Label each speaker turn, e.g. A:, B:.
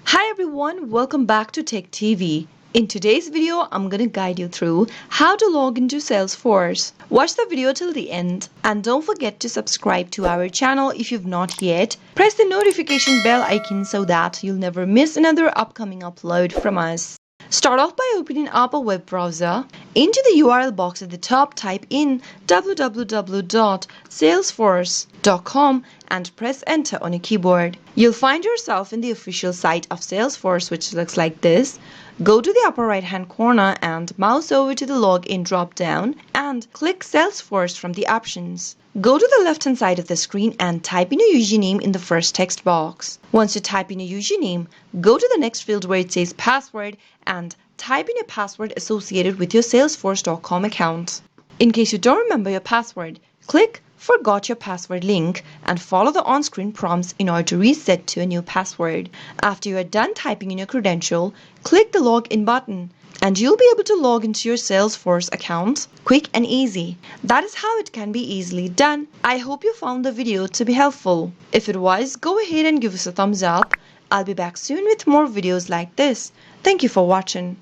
A: Hi everyone, welcome back to Tech TV. In today's video, I'm gonna guide you through how to log into Salesforce. Watch the video till the end and don't forget to subscribe to our channel if you've not yet. Press the notification bell icon so that you'll never miss another upcoming upload from us. Start off by opening up a web browser. Into the URL box at the top, type in www.salesforce.com and press enter on your keyboard. You'll find yourself in the official site of Salesforce, which looks like this. Go to the upper right hand corner and mouse over to the login drop down and click Salesforce from the options. Go to the left hand side of the screen and type in your username in the first text box. Once you type in your username, go to the next field where it says password and type in a password associated with your Salesforce.com account. In case you don't remember your password, click Forgot Your Password link and follow the on-screen prompts in order to reset to a new password. After you are done typing in your credential, click the login button and you'll be able to log into your Salesforce account quick and easy. That is how it can be easily done. I hope you found the video to be helpful. If it was, go ahead and give us a thumbs up. I'll be back soon with more videos like this. Thank you for watching.